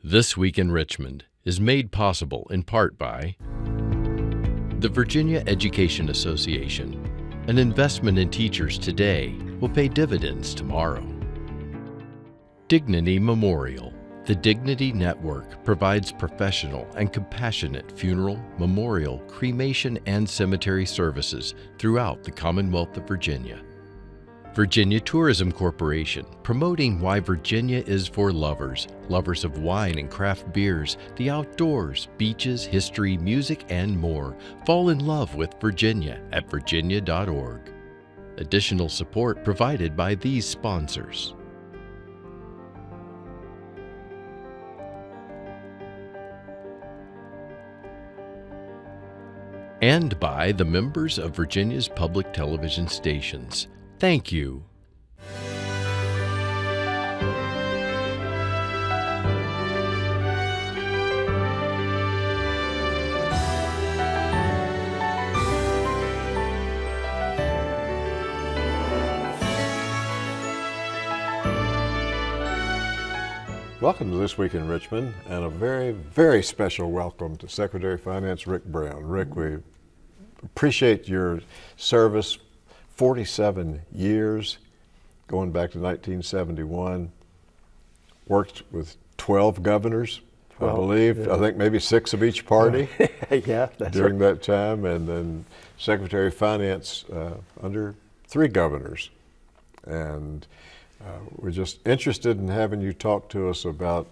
This Week in Richmond is made possible in part by the Virginia Education Association. An investment in teachers today will pay dividends tomorrow. Dignity Memorial. The Dignity Network provides professional and compassionate funeral, memorial, cremation, and cemetery services throughout the Commonwealth of Virginia. Virginia Tourism Corporation, promoting why Virginia is for lovers of wine and craft beers, the outdoors, beaches, history, music, and more. Fall in love with Virginia at virginia.org. Additional support provided by these sponsors. And by the members of Virginia's public television stations. Thank you. Welcome to This Week in Richmond, and a very, very special welcome to Secretary of Finance Ric Brown. Ric, we appreciate your service. 47 years, going back to 1971. Worked with 12 governors, I believe. Yeah. I think maybe 6 of each party yeah, that's during right. that time, and then Secretary of Finance under 3 governors. And we're just interested in having you talk to us about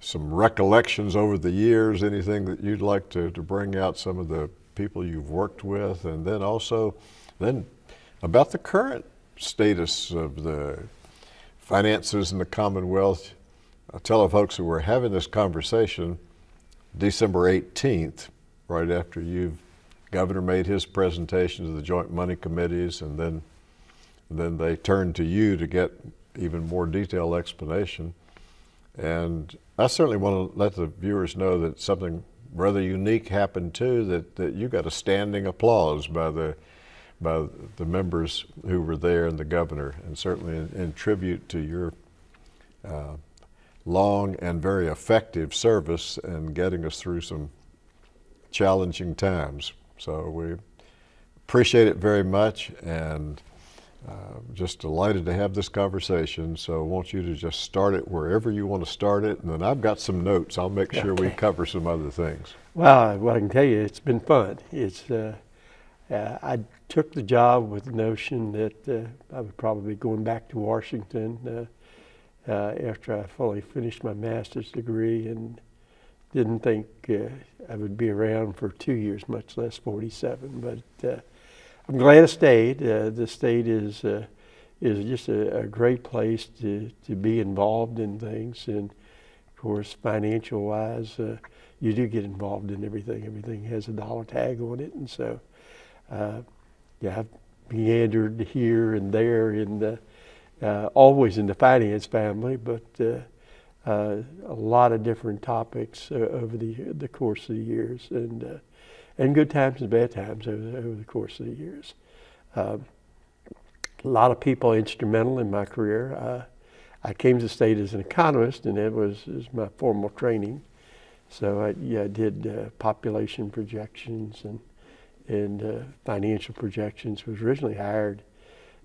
some recollections over the years, anything that you'd like to bring out, some of the people you've worked with, and then also about the current status of the finances in the Commonwealth. I'll tell the folks who were having this conversation December 18th, right after Governor made his presentation to the joint money committees, and then they turned to you to get even more detailed explanation. And I certainly want to let the viewers know that something rather unique happened too, that you got a standing applause by the members who were there and the governor, and certainly in tribute to your long and very effective service and getting us through some challenging times. So we appreciate it very much, and just delighted to have this conversation. So I want you to just start it wherever you want to start it, and then I've got some notes. I'll make sure we cover some other things. Well, what I can tell you, it's been fun. I took the job with the notion that I would probably be going back to Washington after I fully finished my master's degree, and didn't think I would be around for 2 years, much less 47. But I'm glad I stayed. The state is just a great place to be involved in things, and of course, financial-wise, you do get involved in everything. Everything has a dollar tag on it, and so. I've meandered here and there always in the finance family, but a lot of different topics over the course of the years, and good times and bad times over the course of the years. A lot of people instrumental in my career. I came to the state as an economist, and that was my formal training. So I did population projections and financial projections. Was originally hired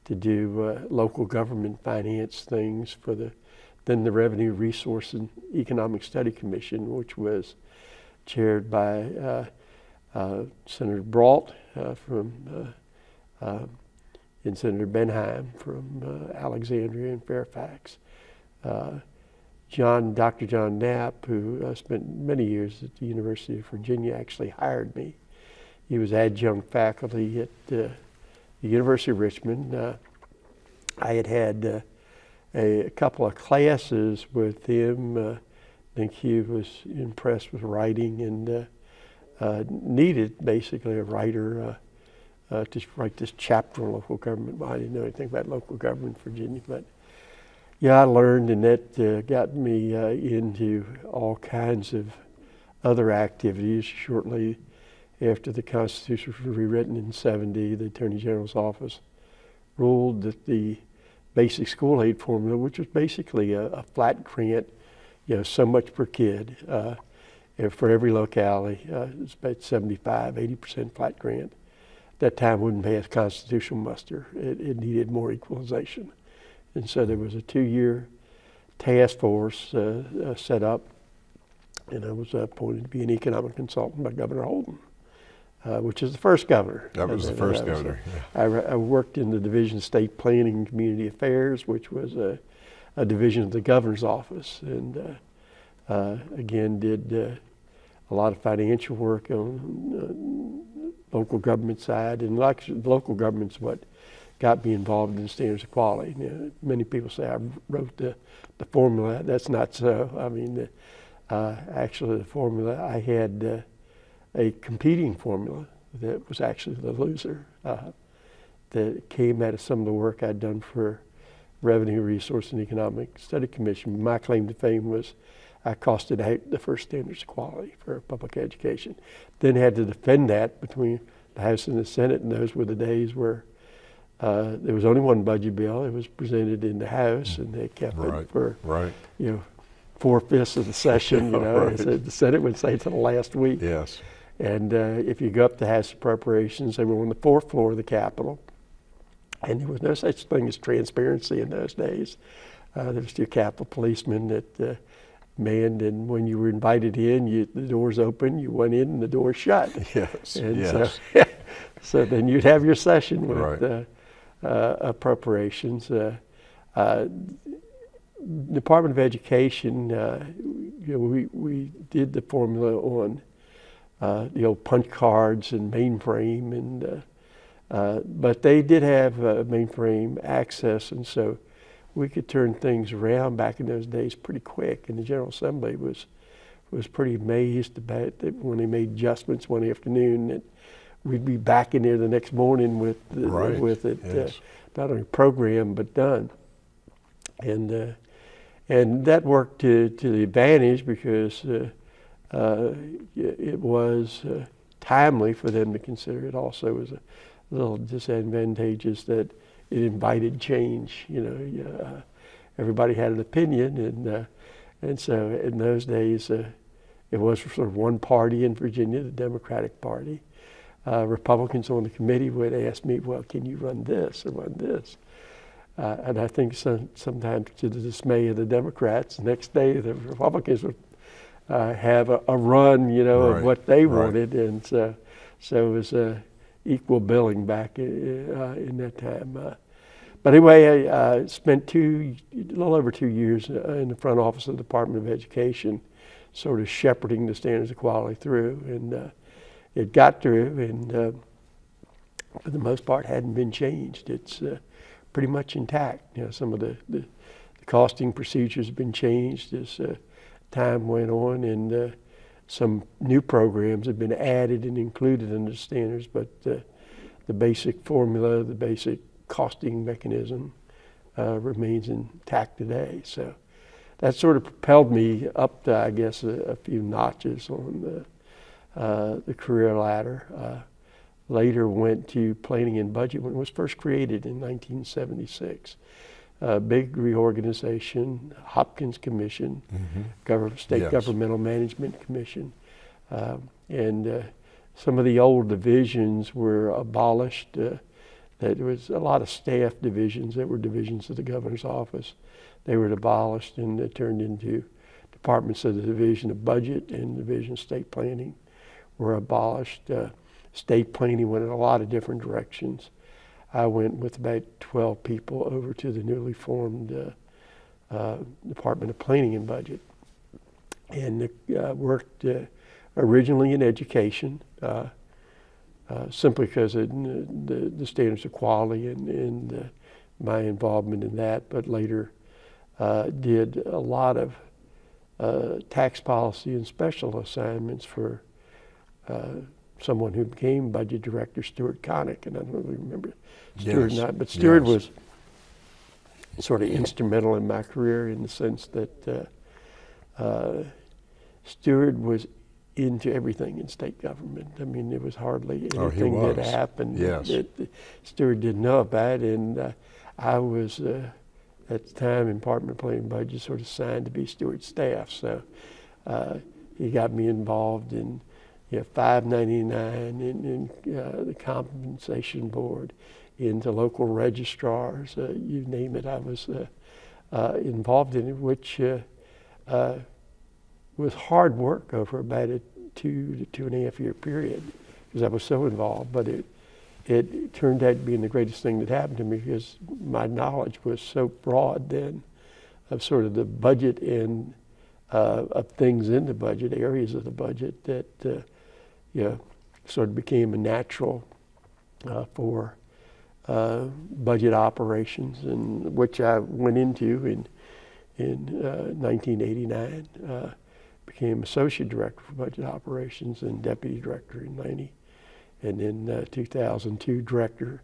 to do local government finance things for the Revenue Resource and Economic Study Commission, which was chaired by Senator Brault and Senator Benheim from Alexandria and Fairfax. Dr. John Knapp, who spent many years at the University of Virginia, actually hired me. He was adjunct faculty at the University of Richmond. I had a couple of classes with him. I think he was impressed with writing and needed basically a writer to write this chapter on local government. Well, I didn't know anything about local government in Virginia, but I learned, and that got me into all kinds of other activities. Shortly after the Constitution was rewritten in 70, the Attorney General's office ruled that the basic school aid formula, which was basically a flat grant so much per kid. For every locality, it's about 75-80% flat grant. That time wouldn't pass constitutional muster. It needed more equalization. And so there was a 2-year task force set up, and I was appointed to be an economic consultant by Governor Holden, which is the first governor. That was the first governor. I worked in the Division of State Planning and Community Affairs, which was a division of the governor's office, and again did a lot of financial work on local government side, and local government's what got me involved in standards of quality. Many people say I wrote the formula. That's not so. I mean, actually the formula, I had a competing formula that was actually the loser, that came out of some of the work I'd done for Revenue, Resource, and Economic Study Commission. My claim to fame was I costed out the first standards of quality for public education. Then had to defend that between the House and the Senate, and those were the days where there was only one budget bill. It was presented in the House, and they kept it for 4/5 of the session. Right. So the Senate would say to the last week. Yes. And if you go up to House Appropriations, they were on the 4th floor of the Capitol, and there was no such thing as transparency in those days. There was still Capitol policemen that manned, and when you were invited in, the doors open, you went in, and the doors shut. Yes. And yes. so then you'd have your session with appropriations. Department of Education, we did the formula on the old punch cards and mainframe, and but they did have mainframe access, and so we could turn things around back in those days pretty quick. And the General Assembly was pretty amazed about that when they made adjustments one afternoon, that we'd be back in there the next morning with it, yes. Not only programmed but done. And that worked to the advantage because it was timely for them to consider. It also was a little disadvantageous that it invited change. Everybody had an opinion, and so in those days it was sort of one party in Virginia, the Democratic Party. Republicans on the committee would ask me, well, can you run this or run this? And I think sometimes to the dismay of the Democrats, the next day the Republicans would have a run, of what they wanted. And so it was equal billing back in that time. But anyway, I spent a little over 2 years in the front office of the Department of Education, sort of shepherding the standards of quality through. And it got through, and for the most part hadn't been changed. It's pretty much intact. Some of the costing procedures have been changed as time went on, and some new programs have been added and included in the standards, but the basic formula, the basic costing mechanism remains intact today. So that sort of propelled me up to, I guess, a few notches on the career ladder. Later went to planning and budget when it was first created in 1976. Big reorganization, Hopkins Commission, State Governmental Management Commission, and some of the old divisions were abolished. There was a lot of staff divisions that were divisions of the governor's office. They were abolished and turned into departments of the Division of Budget and Division of State Planning were abolished. State planning went in a lot of different directions. I went with about 12 people over to the newly formed Department of Planning and Budget, and worked originally in education, simply because of the standards of quality and my involvement in that, but later did a lot of tax policy and special assignments for someone who became budget director, Stuart Connick, and I don't really remember Stuart or not, but Stuart was sort of instrumental in my career in the sense that Stuart was into everything in state government. I mean, there was hardly anything that happened that Stuart didn't know about, and I was at the time in Department of Planning and Budget sort of signed to be Stewart's staff. So he got me involved in 599, in the compensation board, into local registrars, you name it. I was involved in it, which was hard work over about a 2 to 2.5 year period, because I was so involved. But it turned out being the greatest thing that happened to me, because my knowledge was so broad then of sort of the budget and of things in the budget, areas of the budget, that sort of became a natural for budget operations, and which I went into in 1989. Became associate director for budget operations and deputy director in 90, and then 2002 director.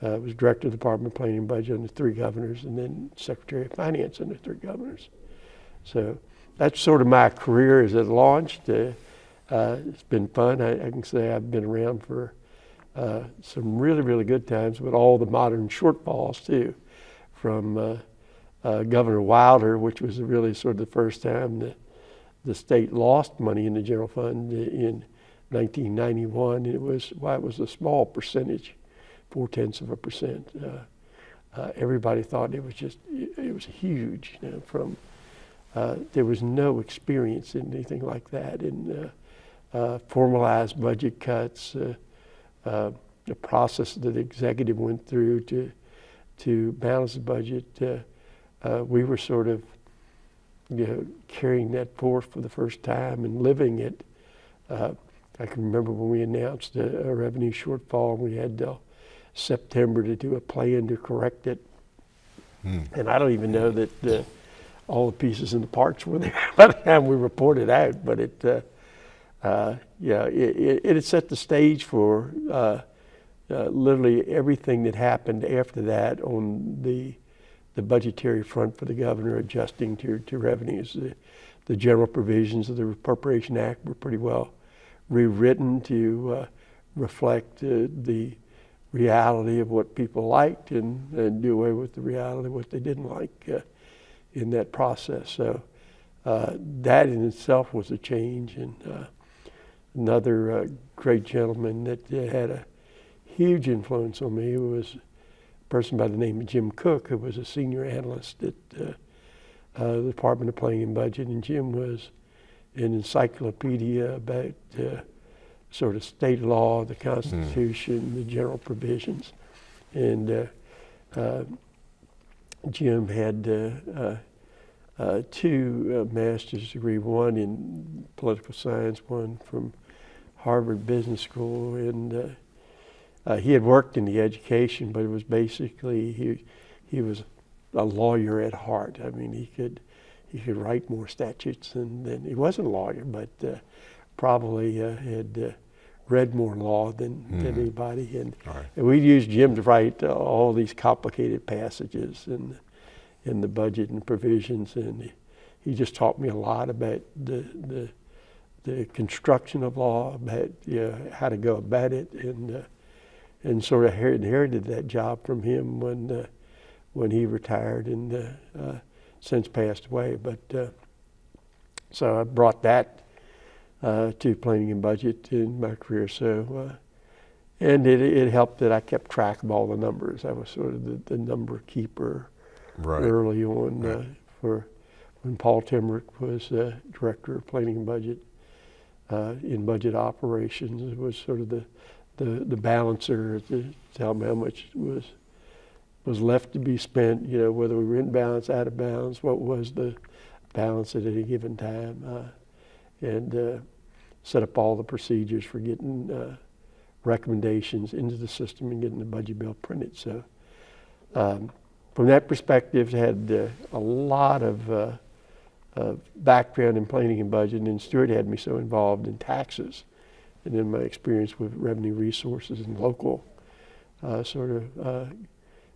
Was director of the Department of Planning and Budget under 3 governors, and then Secretary of Finance under 3 governors. So that's sort of my career as it launched. It's been fun. I can say I've been around for some really, really good times, with all the modern shortfalls too, from Governor Wilder, which was really sort of the first time the state lost money in the general fund in 1991. And it was a small percentage, 0.4%. Everybody thought it was huge. From there was no experience in anything like that, and formalized budget cuts, the process that the executive went through to balance the budget. We were sort of carrying that forth for the first time and living it. I can remember when we announced a revenue shortfall, we had till September to do a plan to correct it. And I don't even know that all the pieces and the parts were there by the time we reported out, but it had set the stage for literally everything that happened after that on the budgetary front for the governor, adjusting to revenues. The general provisions of the Appropriation Act were pretty well rewritten to reflect the reality of what people liked, and do away with the reality of what they didn't like in that process. So that in itself was a change. And another great gentleman that had a huge influence on me was a person by the name of Jim Cook, who was a senior analyst at the Department of Planning and Budget. And Jim was an encyclopedia about sort of state law, the Constitution, the general provisions. And Jim had 2 master's degrees, one in political science, one from Harvard Business School. And he had worked in the education, but it was basically he was a lawyer at heart. I mean, he could write more statutes than he wasn't a lawyer, but probably had read more law than anybody. And we used Jim to write all these complicated passages in the budget and provisions, and he just taught me a lot about the construction of law, about how to go about it, and sort of inherited that job from him when he retired and since passed away. But so I brought that to planning and budget in my career. So and it helped that I kept track of all the numbers. I was sort of the number keeper early on for when Paul Timmerick was director of planning and budget in budget operations. It was sort of the balancer to tell me how much was left to be spent, whether we were in balance, out of balance, what was the balance at any given time, and set up all the procedures for getting recommendations into the system and getting the budget bill printed. So from that perspective, had a lot of background in planning and budget, and Stewart had me so involved in taxes, and then my experience with revenue resources and local sort of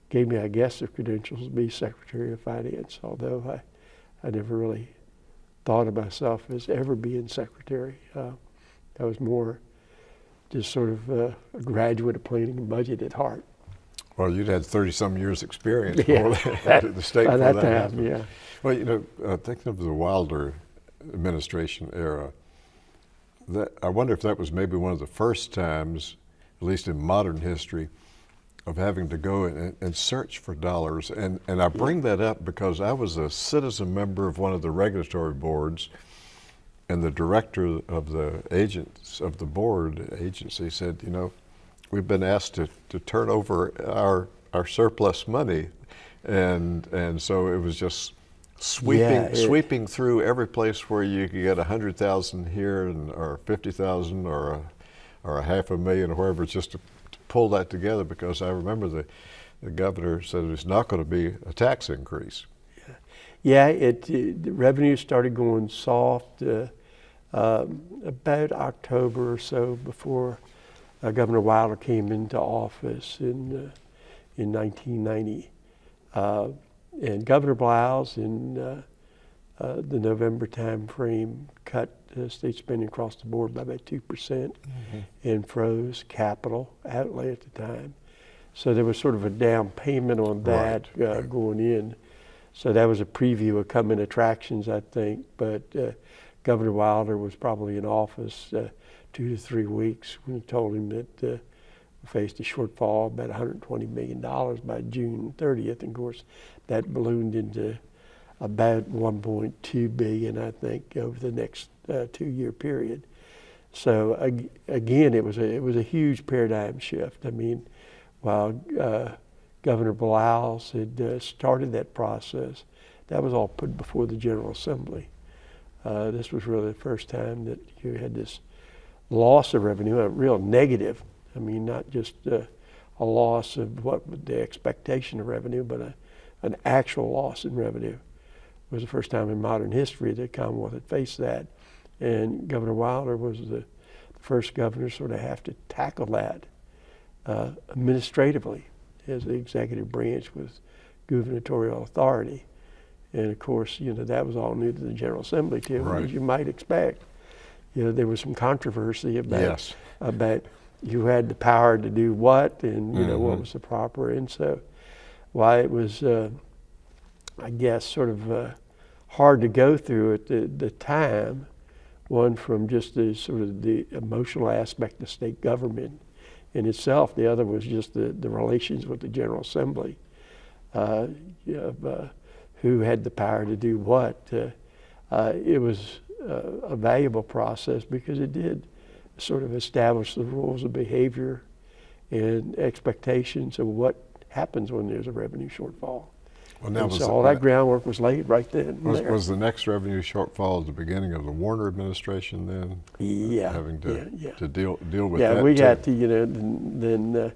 gave me, I guess, the credentials to be Secretary of Finance, although I never really thought of myself as ever being secretary. I was more just sort of a graduate of planning and budget at heart. Well, you'd had 30-some years experience Yeah, before that, the state by before that that time, happened. yeah. Well, thinking of the Wilder administration era, I wonder if that was maybe one of the first times, at least in modern history, of having to go and search for dollars. And I bring that up because I was a citizen member of one of the regulatory boards, and the director of the board agency said, we've been asked to turn over our surplus money. And so it was just sweeping through every place where you could get 100,000 here or 50,000 or a $500,000 or wherever, just to pull that together, because I remember the governor said it's not going to be a tax increase. Yeah, the revenue started going soft about October or so, before Governor Wilder came into office in 1990. And Governor Blouse in the November time frame cut state spending across the board by about 2%, and froze capital outlay at the time. So there was sort of a down payment on that going in. So that was a preview of coming attractions, I think. But Governor Wilder was probably in office 2 to 3 weeks when he told him that we faced a shortfall of about $120 million by June 30th. And of course, that ballooned into about $1.2 billion, I think, over the next 2-year period. So again, it was a huge paradigm shift. I mean, while Governor Blouse had started that process, that was all put before the General Assembly. This was really the first time that you had this loss of revenue, a real negative. I mean, not just a loss of the expectation of revenue, but an actual loss in revenue. It was the first time in modern history that Commonwealth had faced that. And Governor Wilder was the first governor to sort of have to tackle that administratively, as the executive branch with gubernatorial authority. And of course, that was all new to the General Assembly too, as you might expect. There was some controversy about who had the power to do what, and what was the proper. And so, while it was, I guess, sort of hard to go through at the time, one from just the emotional aspect of state government in itself. The other was just the relations with the General Assembly, who had the power to do what. It was a valuable process because it did sort of establish the rules of behavior and expectations of what happens when there's a revenue shortfall. Well, so all that groundwork was laid right then. Was the next revenue shortfall at the beginning of the Warner administration then? Yeah. Having to deal with that. Yeah, we had to, then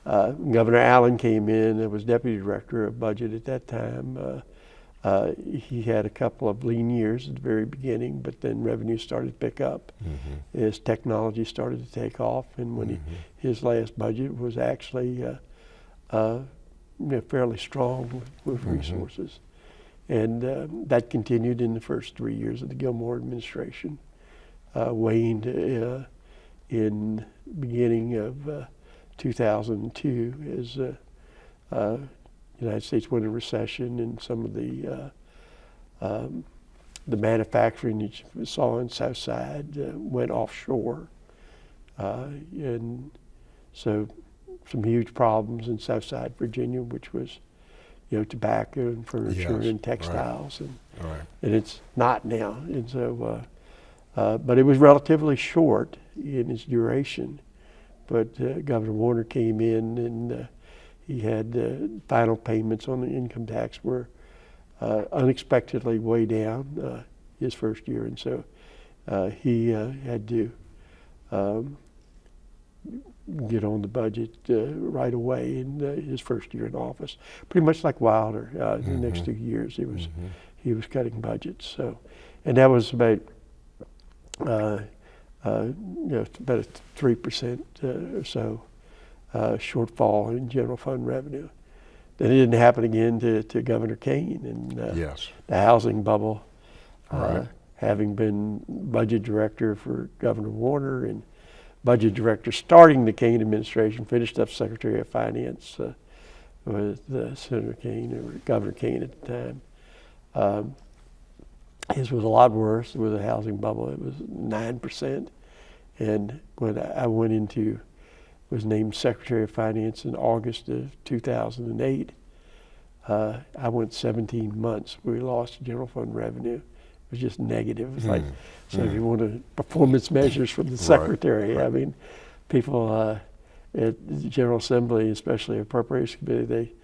Governor Allen came in and was deputy director of budget at that time. He had a couple of lean years at the very beginning, but then revenue started to pick up as technology started to take off. And when his last budget was actually fairly strong with resources. And that continued in the first 3 years of the Gilmore administration. Waned in beginning of 2002 as the United States went into recession, and some of the manufacturing that you saw in Southside went offshore. And so some huge problems in Southside, Virginia, which was, tobacco and furniture and textiles, and it's not now. And so, but it was relatively short in its duration. But Governor Warner came in, and he had final payments on the income tax were unexpectedly way down his first year, and so he had to get on the budget right away in his first year in office. Pretty much like Wilder, the next 2 years he was cutting budgets. So, and that was about about a 3% or so shortfall in general fund revenue. Then it didn't happen again to Governor Kane and the housing bubble. Having been budget director for Governor Warner and budget director starting the Kane administration, finished up Secretary of Finance with Senator Kane or Governor Kane at the time. His was a lot worse with a housing bubble. It was 9%. And when I went into, was named Secretary of Finance in August of 2008, I went 17 months. We lost general fund revenue. It was just negative. It was like, so if you want to performance measures from the secretary, right. I mean, people at the General Assembly, especially Appropriations Committee,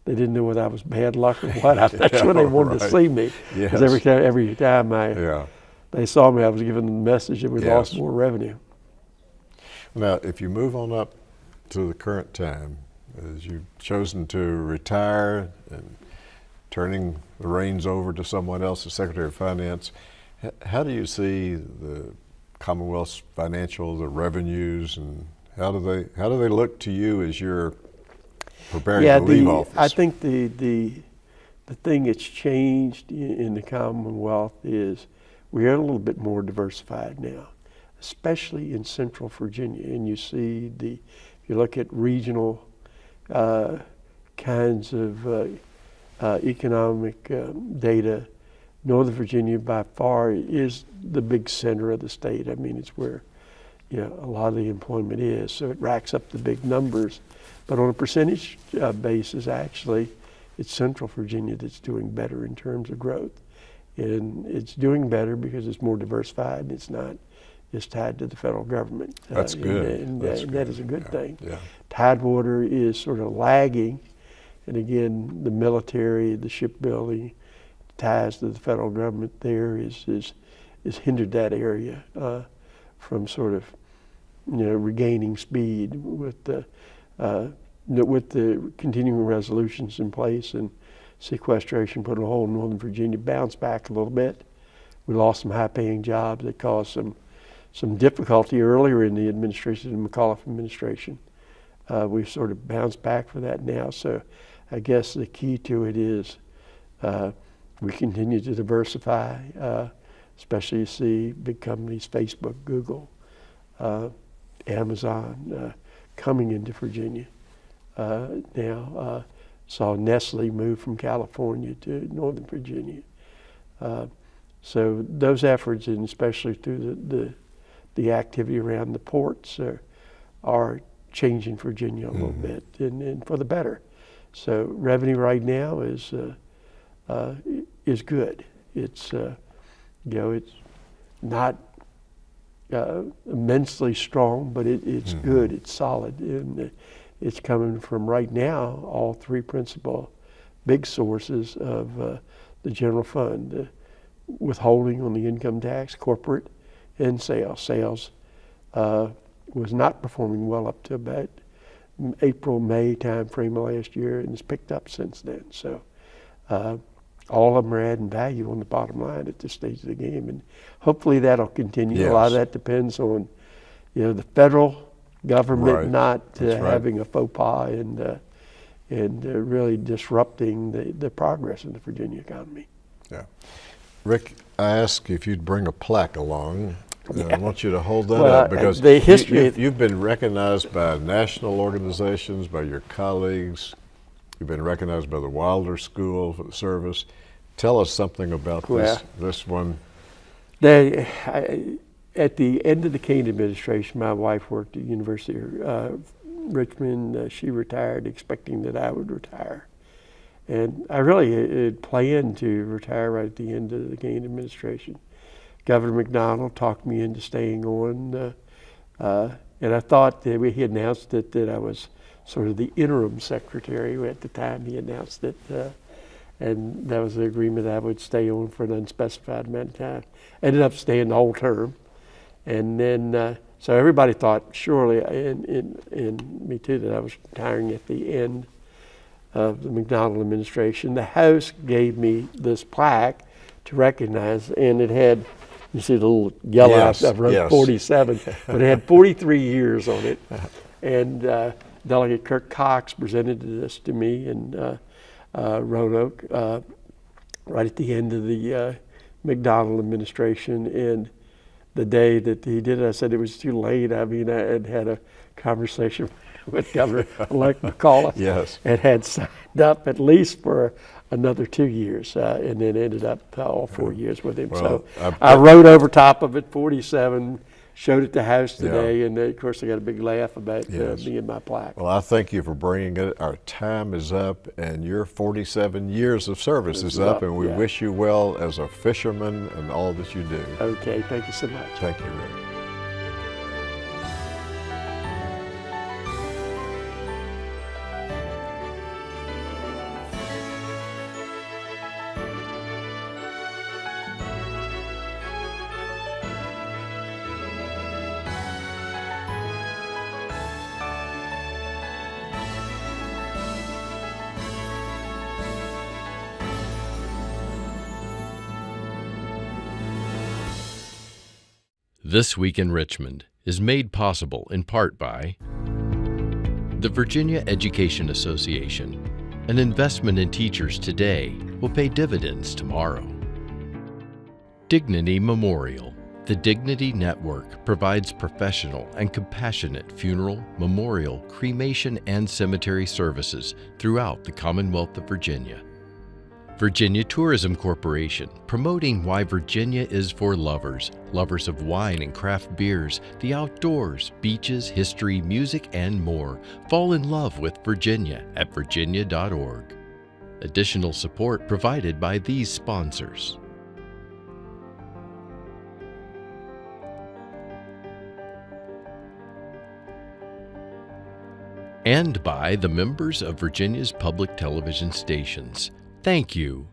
they didn't know whether I was bad luck or what. That's when they wanted to see me. Because every time they saw me, I was giving them the message that we lost more revenue. Now, if you move on up to the current time, as you've chosen to retire and turning the reins over to someone else as Secretary of Finance, how do you see the Commonwealth's financial, the revenues, and how do they look to you as you're preparing to leave office? I think the thing that's changed in the Commonwealth is we are a little bit more diversified now, especially in Central Virginia. And you see if you look at regional kinds of economic data, Northern Virginia by far is the big center of the state. I mean, it's where a lot of the employment is. So it racks up the big numbers. But on a percentage basis, actually, it's Central Virginia that's doing better in terms of growth. And it's doing better because it's more diversified and it's not just tied to the federal government. That's good. And good. That is a good thing. Yeah. Tidewater is sort of lagging. And again, the military, the shipbuilding, ties to the federal government there is hindered that area from sort of regaining speed with the continuing resolutions in place and sequestration put on hold. Northern Virginia bounced back a little bit. We lost some high-paying jobs that caused some difficulty earlier in the administration, the McAuliffe administration. We've sort of bounced back for that now. So I guess the key to it is we continue to diversify, especially you see big companies, Facebook, Google, Amazon coming into Virginia now. Saw Nestle move from California to Northern Virginia. So those efforts, and especially through the activity around the ports, are changing Virginia a little bit, and for the better. So revenue right now is good. It's it's not immensely strong, but it's good. It's solid, and it's coming from right now all three principal big sources of the general fund: the withholding on the income tax, corporate, and sales. Sales was not performing well up to about April, May time frame of last year, and it's picked up since then. So all of them are adding value on the bottom line at this stage of the game, and hopefully that'll continue. Yes. A lot of that depends on the federal government not having a faux pas and really disrupting the progress in the Virginia economy. Yeah. Rick, I asked if you'd bring a plaque along. I want you to hold that Well, up because the history- you've been recognized by national organizations, by your colleagues. You've been recognized by the Wilder School for the service. Tell us something about this one. At the end of the Kane administration, my wife worked at the University of Richmond. She retired expecting that I would retire. And I really had planned to retire right at the end of the Kane administration. Governor McDonald talked me into staying on, and I thought that he announced that I was sort of the interim secretary at the time he announced it, and that was the agreement that I would stay on for an unspecified amount of time. Ended up staying the whole term, and then so everybody thought surely, and me too, that I was retiring at the end of the McDonald administration. The House gave me this plaque to recognize, and it had, you see the little yellow, I wrote 47, but it had 43 years on it. And Delegate Kirk Cox presented this to me in Roanoke right at the end of the McDonald administration. And the day that he did it, I said it was too late. I mean, I had had a conversation with Governor-elect McCullough. Yes. And had signed up at least for another 2 years, and then ended up all 4 years with him. Well, so I rode over top of it, 47, showed at the house today, and of course I got a big laugh about me and my plaque. Well, I thank you for bringing it. Our time is up, and your 47 years of service is up, and we wish you well as a fisherman and all that you do. Okay, thank you so much. Thank you, Rick. This Week in Richmond is made possible in part by the Virginia Education Association. An investment in teachers today will pay dividends tomorrow. Dignity Memorial. The Dignity Network provides professional and compassionate funeral, memorial, cremation, and cemetery services throughout the Commonwealth of Virginia. Virginia Tourism Corporation, promoting why Virginia is for lovers, lovers of wine and craft beers, the outdoors, beaches, history, music, and more. Fall in love with Virginia at virginia.org. Additional support provided by these sponsors. And by the members of Virginia's public television stations. Thank you.